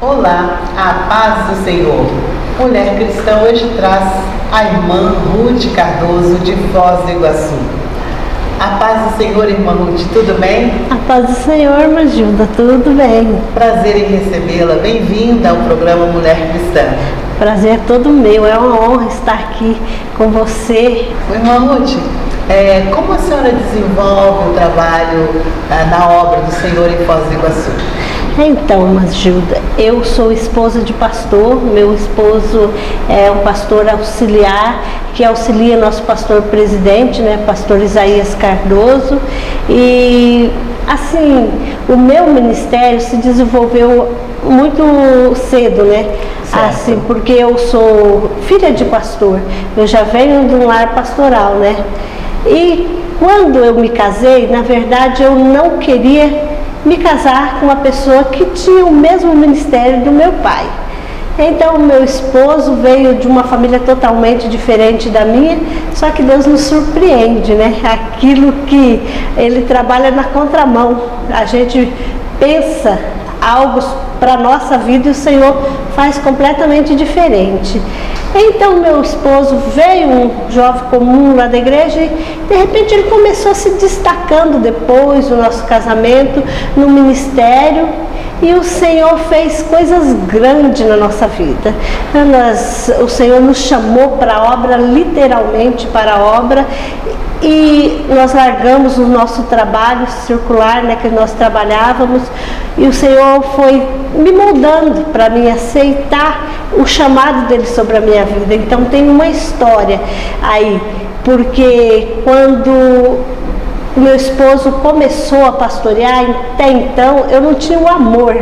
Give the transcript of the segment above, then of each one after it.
Olá, a paz do Senhor. Mulher Cristã hoje traz a irmã Ruth Cardoso de Foz do Iguaçu. A paz do Senhor, irmã Ruth, tudo bem? A paz do Senhor, irmã Gilda, tudo bem. Prazer em recebê-la. Bem-vinda ao programa Mulher Cristã. Prazer é todo meu, é uma honra estar aqui com você. Irmã Ruth, como a senhora desenvolve o trabalho na obra do Senhor em Foz do Iguaçu? Então, irmã Gilda, eu sou esposa de pastor, meu esposo é um pastor auxiliar, que auxilia nosso pastor presidente, né, pastor Isaías Cardoso, e assim, o meu ministério se desenvolveu muito cedo, né? Certo. Assim, porque eu sou filha de pastor, eu já venho de um lar pastoral, né? E quando eu me casei, na verdade eu não queria me casar com uma pessoa que tinha o mesmo ministério do meu pai. Então, meu esposo veio de uma família totalmente diferente da minha, só que Deus nos surpreende, né? Aquilo que Ele trabalha na contramão. A gente pensa algo para a nossa vida e o Senhor faz completamente diferente. Então, meu esposo veio, um jovem comum lá da igreja, e de repente ele começou a se destacando depois do nosso casamento no ministério, e o Senhor fez coisas grandes na nossa vida. O Senhor nos chamou para a obra, literalmente para a obra, e nós largamos o nosso trabalho circular, né, que nós trabalhávamos, e o Senhor foi me moldando para me aceitar o chamado dele sobre a minha vida. Então tem uma história aí, porque quando o meu esposo começou a pastorear, até então eu não tinha o amor,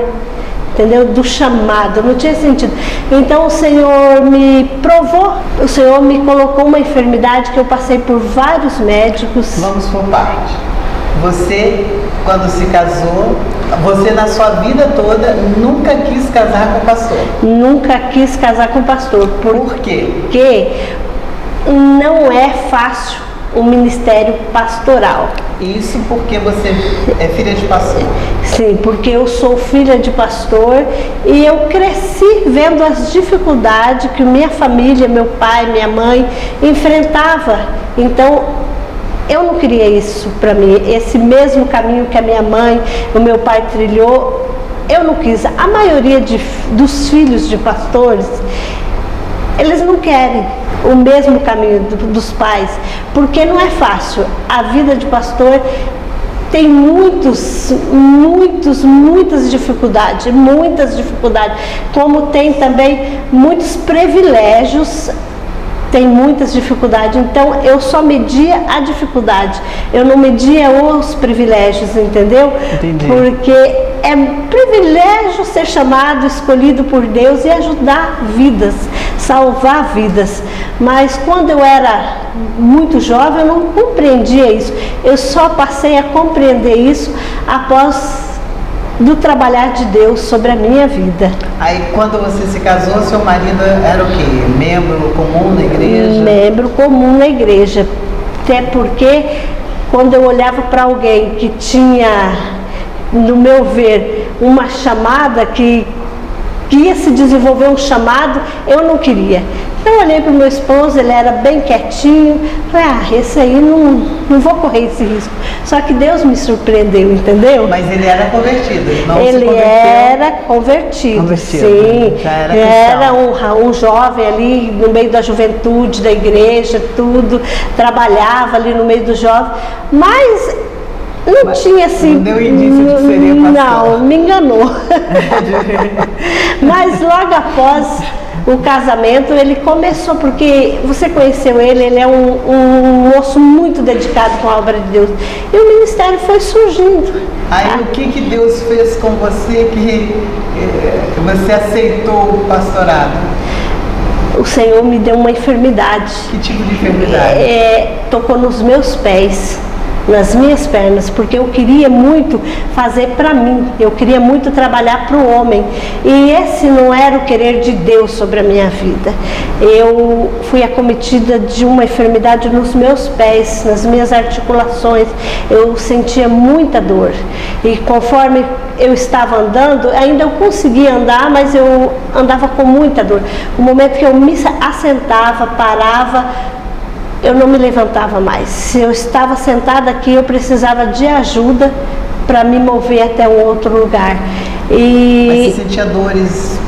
entendeu? Do chamado, não tinha sentido. Então o Senhor me provou, o Senhor me colocou uma enfermidade que eu passei por vários médicos. Vamos por parte. Você, quando se casou, você na sua vida toda nunca quis casar com o pastor? Nunca quis casar com o pastor. Por quê? Porque não é fácil o ministério pastoral. Isso porque você é filha de pastor? Sim, porque eu sou filha de pastor e eu cresci vendo as dificuldades que minha família, meu pai, minha mãe enfrentava. Então eu não queria isso para mim, esse mesmo caminho que a minha mãe, o meu pai trilhou, eu não quis. A maioria dos filhos de pastores, eles não querem o mesmo caminho dos pais, porque não é fácil. A vida de pastor tem muitas dificuldades, como tem também muitos privilégios, tem muitas dificuldades. Então eu só media a dificuldade, eu não media os privilégios, entendeu? Entendi. Porque é privilégio ser chamado, escolhido por Deus e ajudar vidas, salvar vidas. Mas quando eu era muito jovem, eu não compreendia isso. Eu só passei a compreender isso após do trabalhar de Deus sobre a minha vida. Aí quando você se casou, seu marido era o quê? Membro comum na igreja? Membro comum na igreja. Até porque quando eu olhava para alguém que tinha, no meu ver, uma chamada, que ia se desenvolver um chamado, eu não queria. Eu olhei para o meu esposo, ele era bem quietinho, falei, esse aí não vou correr esse risco. Só que Deus me surpreendeu, entendeu? Mas ele era convertido, não ele se converteu? Era convertido, sim. Já era Era um jovem ali no meio da juventude, da igreja, tudo, trabalhava ali no meio do jovem, mas não tinha assim. Não deu indício de que seria pastor. Não, me enganou. Mas logo após o casamento, ele começou, porque você conheceu ele é um moço muito dedicado com a obra de Deus. E o ministério foi surgindo. Aí o que Deus fez com você que você aceitou o pastorado? O Senhor me deu uma enfermidade. Que tipo de enfermidade? Tocou nos meus pés. nas minhas pernas, porque eu queria muito fazer para mim, eu queria muito trabalhar para o homem, e esse não era o querer de Deus sobre a minha vida. Eu fui acometida de uma enfermidade nos meus pés, nas minhas articulações, eu sentia muita dor, e conforme eu estava andando, ainda eu conseguia andar, mas eu andava com muita dor. No momento que eu me assentava, parava, eu não me levantava mais. Se eu estava sentada aqui, eu precisava de ajuda para me mover até um outro lugar. Mas você sentia dores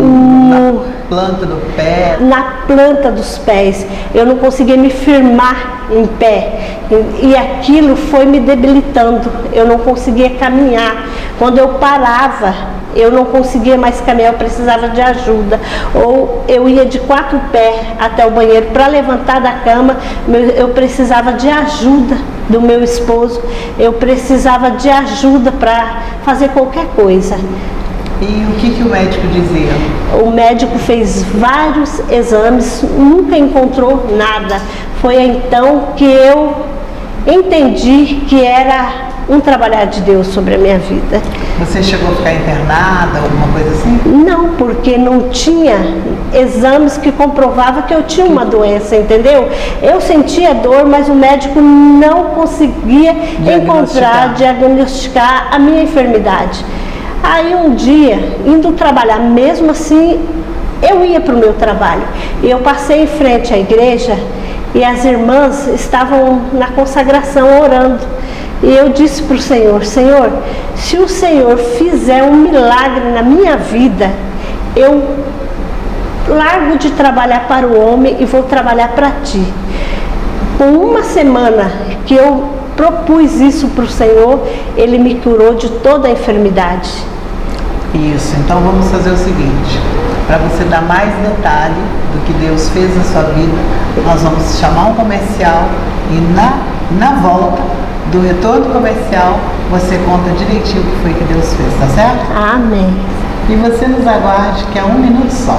na planta do pé? Na planta dos pés. Eu não conseguia me firmar em pé. E aquilo foi me debilitando. Eu não conseguia caminhar. Quando eu parava, eu não conseguia mais caminhar, eu precisava de ajuda. Ou eu ia de 4 pés até o banheiro para levantar da cama, eu precisava de ajuda do meu esposo, eu precisava de ajuda para fazer qualquer coisa. E o que o médico dizia? O médico fez vários exames, nunca encontrou nada. Foi então que eu entendi que era um trabalhar de Deus sobre a minha vida. Você chegou a ficar internada, alguma coisa assim? Não, porque não tinha exames que comprovavam que eu tinha uma doença, entendeu? Eu sentia dor, mas o médico não conseguia diagnosticar a minha enfermidade. Aí um dia, indo trabalhar, mesmo assim, eu ia para o meu trabalho. E eu passei em frente à igreja e as irmãs estavam na consagração orando. E eu disse para o Senhor: Senhor, se o Senhor fizer um milagre na minha vida, eu largo de trabalhar para o homem e vou trabalhar para Ti. Com uma semana que eu propus isso para o Senhor, Ele me curou de toda a enfermidade. Isso, então vamos fazer o seguinte, para você dar mais detalhe do que Deus fez na sua vida, nós vamos chamar um comercial e na volta do retorno comercial, você conta direitinho o que foi que Deus fez, tá certo? Amém. E você nos aguarde, que é 1 minuto só.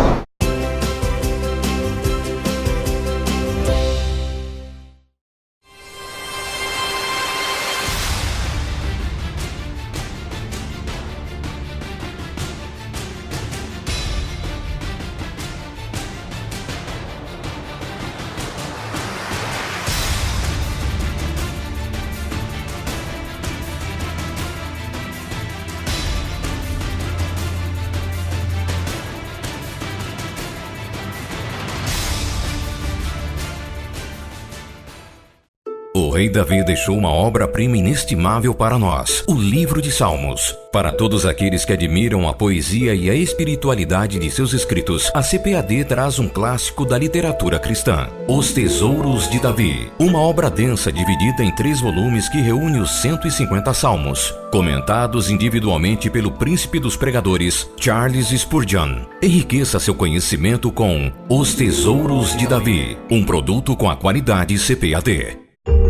O rei Davi deixou uma obra-prima inestimável para nós, o Livro de Salmos. Para todos aqueles que admiram a poesia e a espiritualidade de seus escritos, a CPAD traz um clássico da literatura cristã, Os Tesouros de Davi. Uma obra densa dividida em 3 volumes que reúne os 150 salmos, comentados individualmente pelo príncipe dos pregadores, Charles Spurgeon. Enriqueça seu conhecimento com Os Tesouros de Davi, um produto com a qualidade CPAD.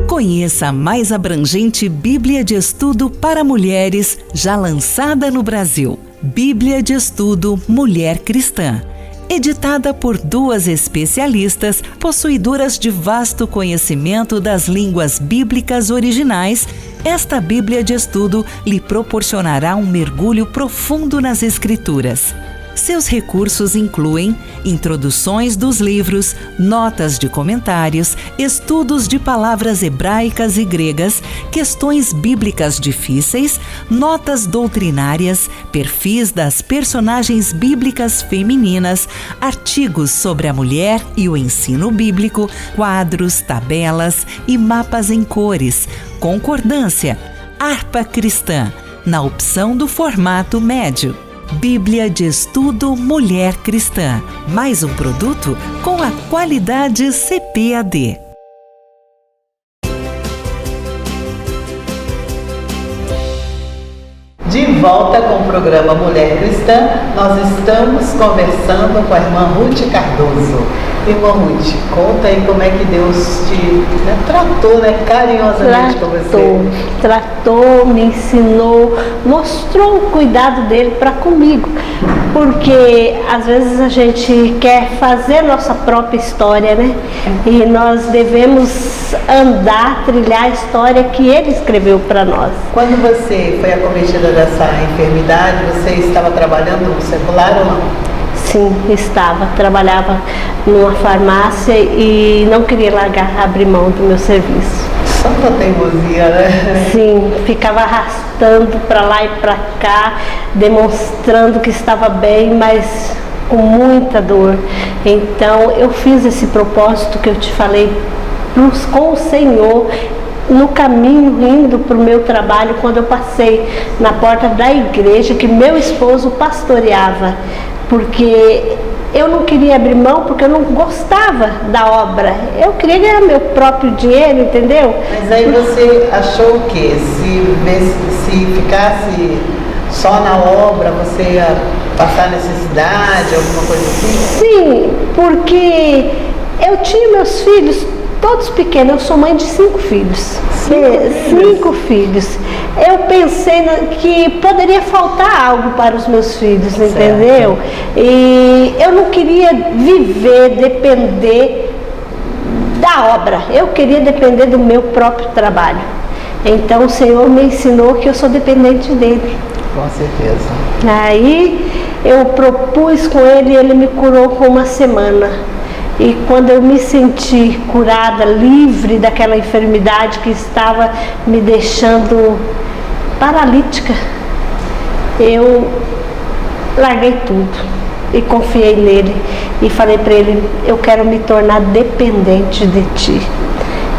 Conheça a mais abrangente Bíblia de Estudo para Mulheres já lançada no Brasil. Bíblia de Estudo Mulher Cristã. Editada por 2 especialistas, possuidoras de vasto conhecimento das línguas bíblicas originais, esta Bíblia de Estudo lhe proporcionará um mergulho profundo nas Escrituras. Seus recursos incluem introduções dos livros, notas de comentários, estudos de palavras hebraicas e gregas, questões bíblicas difíceis, notas doutrinárias, perfis das personagens bíblicas femininas, artigos sobre a mulher e o ensino bíblico, quadros, tabelas e mapas em cores, concordância, harpa cristã, na opção do formato médio. Bíblia de Estudo Mulher Cristã. Mais um produto com a qualidade CPAD. De volta com o programa Mulher Cristã, nós estamos conversando com a irmã Ruth Cardoso. Irmã Ruth, conta aí como é que Deus te tratou, carinhosamente com você. Tratou, me ensinou, mostrou o cuidado dele para comigo. Porque às vezes a gente quer fazer nossa própria história, né? E nós devemos andar, trilhar a história que ele escreveu para nós. Quando você foi acometida dessa enfermidade, você estava trabalhando no secular ou não? Sim, estava. Trabalhava numa farmácia e não queria abrir mão do meu serviço. Santa teimosia, né? Sim, ficava arrastando para lá e para cá, demonstrando que estava bem, mas com muita dor. Então eu fiz esse propósito que eu te falei com o Senhor, no caminho indo para o meu trabalho, quando eu passei na porta da igreja que meu esposo pastoreava, porque eu não queria abrir mão, porque eu não gostava da obra. Eu queria ganhar meu próprio dinheiro, entendeu? Mas aí você achou o quê? Se ficasse só na obra, você ia passar necessidade, alguma coisa assim? Sim, porque eu tinha meus filhos todos pequenos. Eu sou mãe de 5 filhos. Cinco filhos. Eu pensei que poderia faltar algo para os meus filhos, entendeu? E eu não queria depender da obra. Eu queria depender do meu próprio trabalho. Então o Senhor me ensinou que eu sou dependente dele. Com certeza. Aí eu propus com ele e ele me curou com 1 semana. E quando eu me senti curada, livre daquela enfermidade que estava me deixando paralítica, eu larguei tudo e confiei nele e falei para ele: eu quero me tornar dependente de ti.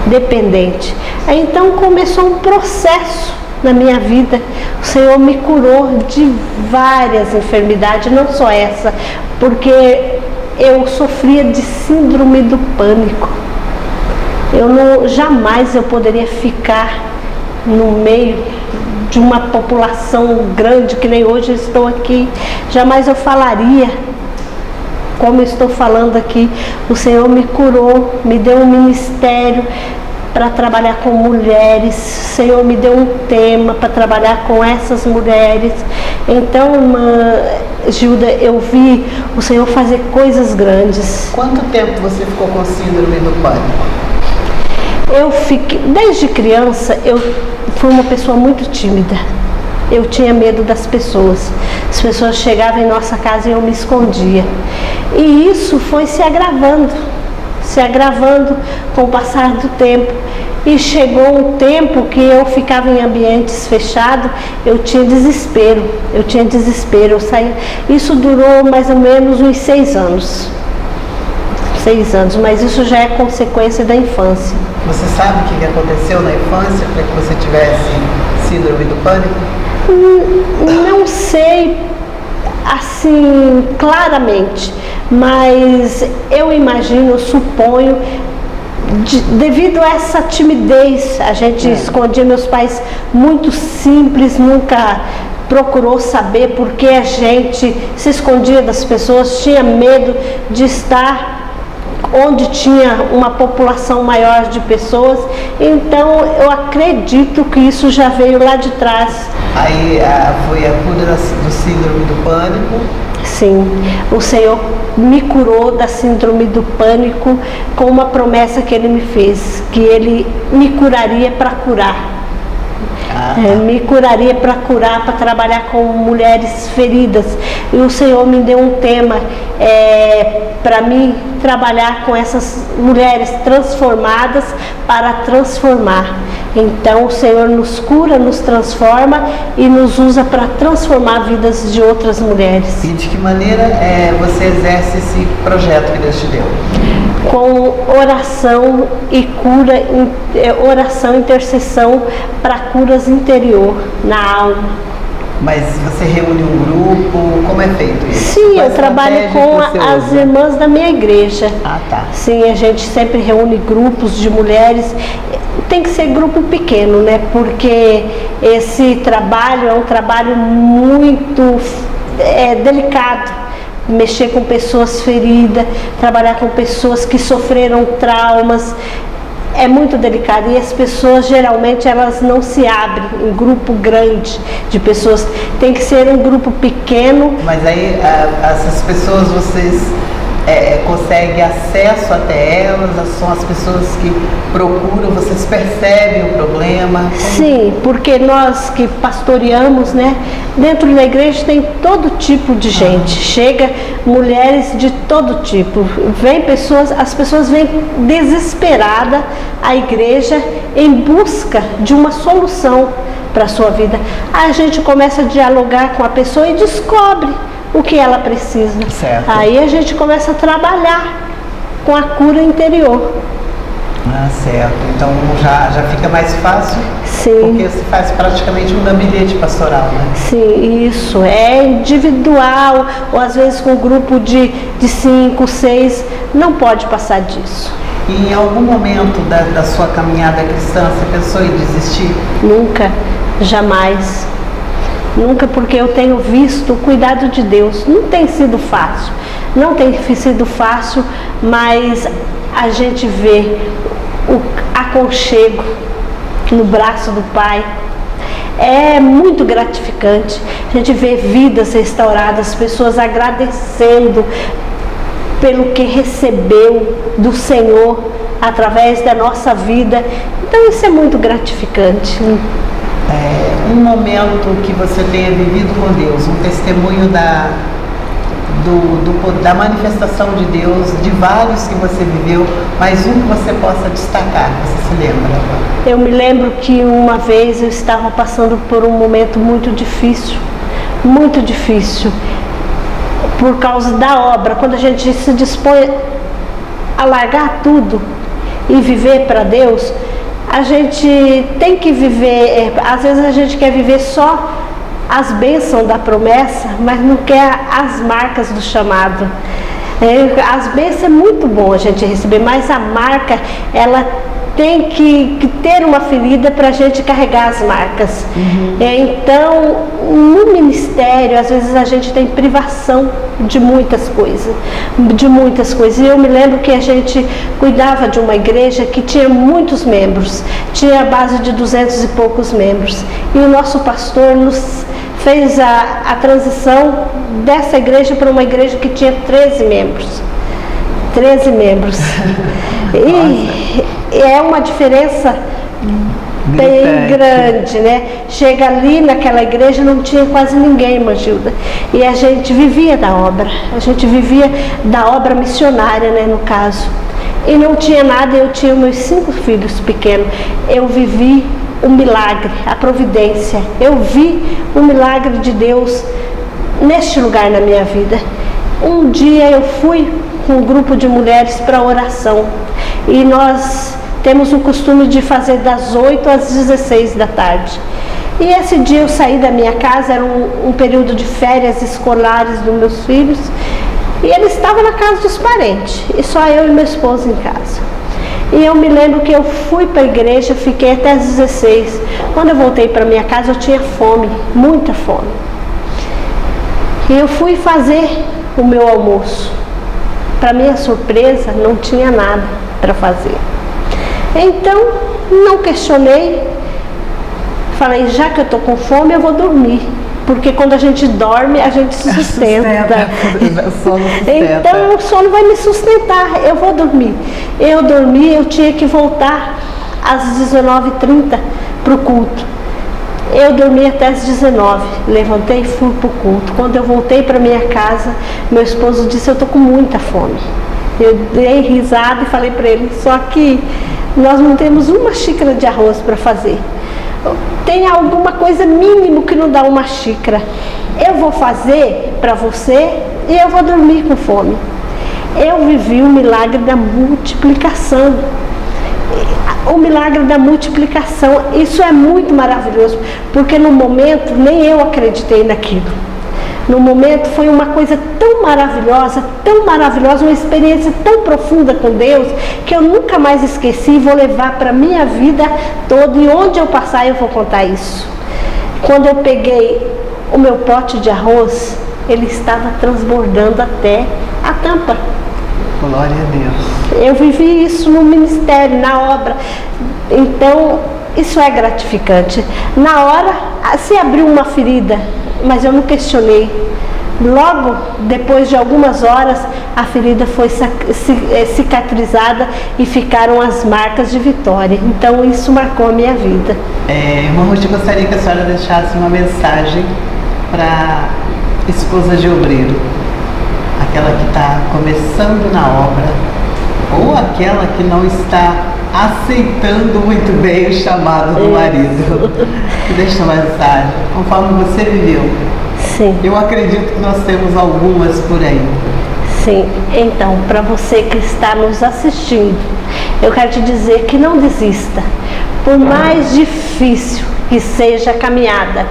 Dependente. Aí então começou um processo na minha vida. O Senhor me curou de várias enfermidades, não só essa, porque eu sofria de síndrome do pânico. Jamais eu poderia ficar no meio de uma população grande, que nem hoje eu estou aqui. Jamais eu falaria como eu estou falando aqui. O Senhor me curou, me deu um ministério para trabalhar com mulheres. O Senhor me deu um tema para trabalhar com essas mulheres. Então, irmã Gilda, eu vi o Senhor fazer coisas grandes. Quanto tempo você ficou com síndrome do pânico? Desde criança, eu fui uma pessoa muito tímida. Eu tinha medo das pessoas. As pessoas chegavam em nossa casa e eu me escondia. E isso foi se agravando com o passar do tempo. E chegou um tempo que eu ficava em ambientes fechados, eu tinha desespero. Eu saía. Isso durou mais ou menos uns 6 anos. 6 anos, mas isso já é consequência da infância. Você sabe o que aconteceu na infância para que você tivesse síndrome do pânico? Não sei assim claramente, mas eu imagino, eu suponho, devido a essa timidez, a gente escondia. Meus pais, muito simples, nunca procurou saber porque a gente se escondia das pessoas, tinha medo de estar onde tinha uma população maior de pessoas. Então eu acredito que isso já veio lá de trás. Aí foi a cura do síndrome do pânico? Sim, o Senhor me curou da síndrome do pânico com uma promessa que Ele me fez, que Ele me curaria para curar. Me curaria para curar, para trabalhar com mulheres feridas. E o Senhor me deu um tema para mim trabalhar com essas mulheres transformadas para transformar. Então o Senhor nos cura, nos transforma e nos usa para transformar vidas de outras mulheres. E de que maneira você exerce esse projeto que Deus te deu? Com oração e cura, oração e intercessão para curas interior, na alma. Mas você reúne um grupo, como é feito isso? Sim, eu trabalho com as irmãs da minha igreja. Ah, tá. Sim, a gente sempre reúne grupos de mulheres. Tem que ser grupo pequeno, né? Porque esse trabalho é um trabalho muito delicado, mexer com pessoas feridas, trabalhar com pessoas que sofreram traumas. É muito delicado e as pessoas geralmente elas não se abrem em grupo grande de pessoas, tem que ser um grupo pequeno. Mas aí essas pessoas vocês conseguem acesso até elas? São as pessoas que procuram, vocês percebem o problema? Sim, porque nós que pastoreamos, né, dentro da igreja tem todo tipo de gente, chega mulheres de todo tipo, vem pessoas, as pessoas vêm desesperadas à igreja em busca de uma solução para a sua vida. Aí a gente começa a dialogar com a pessoa e descobre o que ela precisa. Certo. Aí a gente começa a trabalhar com a cura interior. Certo. Então já fica mais fácil. Sim. Porque se faz praticamente um gabinete pastoral, né? Sim, isso. É individual, ou às vezes com um grupo de 5, 6, não pode passar disso. E em algum momento da sua caminhada cristã, você pensou em desistir? Nunca, jamais. Nunca, porque eu tenho visto o cuidado de Deus. Não tem sido fácil, não tem sido fácil, mas a gente vê o aconchego no braço do Pai. É muito gratificante. A gente vê vidas restauradas, pessoas agradecendo pelo que recebeu do Senhor através da nossa vida. Então isso é muito gratificante. Um momento que você tenha vivido com Deus, um testemunho da manifestação de Deus, de vários que você viveu, mas um que você possa destacar, você se lembra? Eu me lembro que uma vez eu estava passando por um momento muito difícil, por causa da obra. Quando a gente se dispõe a largar tudo e viver para Deus, a gente tem que viver, às vezes a gente quer viver só as bênçãos da promessa, mas não quer as marcas do chamado. As bênçãos é muito bom a gente receber, mas a marca, ela tem que ter uma ferida para a gente carregar as marcas. Então, no ministério, às vezes a gente tem privação de muitas coisas. E eu me lembro que a gente cuidava de uma igreja que tinha muitos membros, tinha a base de 200 e poucos membros. E o nosso pastor nos fez a transição dessa igreja para uma igreja que tinha 13 membros. 13 membros. E é uma diferença bem grande, né? Chega ali naquela igreja, não tinha quase ninguém, irmã Gilda. E a gente vivia da obra. A gente vivia da obra missionária, né, no caso. E não tinha nada, eu tinha meus 5 filhos pequenos. Eu vivi o milagre, a providência. Eu vi o milagre de Deus neste lugar na minha vida. Um dia eu fui com um grupo de mulheres para oração. E nós temos o costume de fazer das 8 às 16 da tarde. E esse dia eu saí da minha casa, era um período de férias escolares dos meus filhos. E ele estava na casa dos parentes, e só eu e meu esposo em casa. E eu me lembro que eu fui para a igreja, fiquei até às 16. Quando eu voltei para minha casa, eu tinha fome, muita fome. E eu fui fazer o meu almoço. Para minha surpresa, não tinha nada para fazer. Então, não questionei. Falei, já que eu estou com fome, eu vou dormir. Porque quando a gente dorme, a gente se sustenta. Então o sono vai me sustentar, eu vou dormir. Eu dormi, eu tinha que voltar às 19h30 para o culto. Eu dormi até às 19h, levantei e fui para o culto. Quando eu voltei para minha casa, meu esposo disse, eu estou com muita fome. Eu dei risada e falei para ele, só que nós não temos uma xícara de arroz para fazer. Tem alguma coisa mínima que não dá uma xícara. Eu vou fazer para você e eu vou dormir com fome. Eu vivi o milagre da multiplicação. O milagre da multiplicação, isso é muito maravilhoso, porque no momento nem eu acreditei naquilo. No momento foi uma coisa tão maravilhosa, uma experiência tão profunda com Deus, que eu nunca mais esqueci e vou levar para a minha vida toda, e onde eu passar eu vou contar isso. Quando eu peguei o meu pote de arroz, ele estava transbordando até a tampa. Glória a Deus. Eu vivi isso no ministério, na obra. Então, isso é gratificante. Na hora, se abriu uma ferida, mas eu não questionei. Logo, depois de algumas horas, a ferida foi cicatrizada e ficaram as marcas de vitória. Então, isso marcou a minha vida. Irmã Ruth, eu gostaria que a senhora deixasse uma mensagem para esposa de obreiro, aquela que está começando na obra, ou aquela que não está aceitando muito bem o chamado do marido. Deixa uma mensagem, conforme você viveu. Sim. Eu acredito que nós temos algumas por aí. Sim, então, para você que está nos assistindo, eu quero te dizer que não desista. Por mais difícil que seja a caminhada,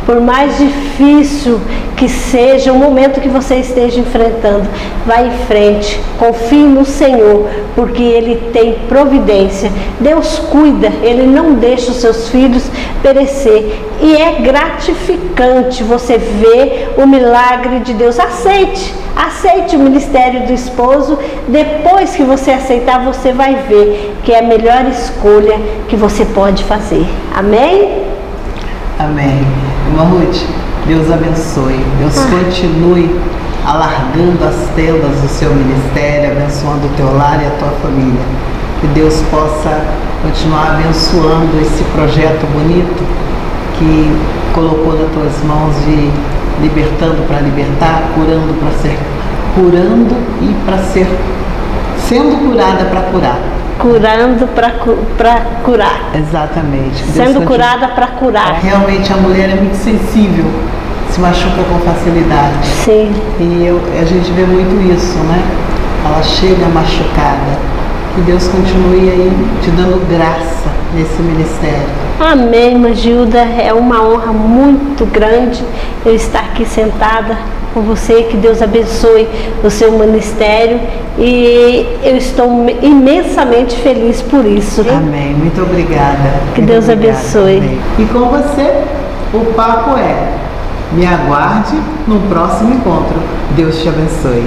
por mais difícil que seja o momento que você esteja enfrentando, vá em frente, confie no Senhor, porque Ele tem providência. Deus cuida, Ele não deixa os seus filhos perecer. E é gratificante você ver o milagre de Deus. Aceite o ministério do esposo. Depois que você aceitar, você vai ver que é a melhor escolha que você pode fazer. Amém? Amém. Irmã Ruth, Deus abençoe. Deus continue alargando as tendas do seu ministério, abençoando o teu lar e a tua família. Que Deus possa continuar abençoando esse projeto bonito que colocou nas tuas mãos, de libertando para libertar, curando para ser curando e para ser sendo curada para curar. Curando para curar. Exatamente. Sendo curada para curar. Realmente a mulher é muito sensível, se machuca com facilidade. Sim. E a gente vê muito isso, né? Ela chega machucada. Que Deus continue aí te dando graça nesse ministério. Amém, irmã Gilda. É uma honra muito grande eu estar aqui sentada com você. Que Deus abençoe o seu ministério. E eu estou imensamente feliz por isso. Amém. Muito obrigada. Que Deus abençoe. Amém. E com você, o papo é: me aguarde no próximo encontro. Deus te abençoe.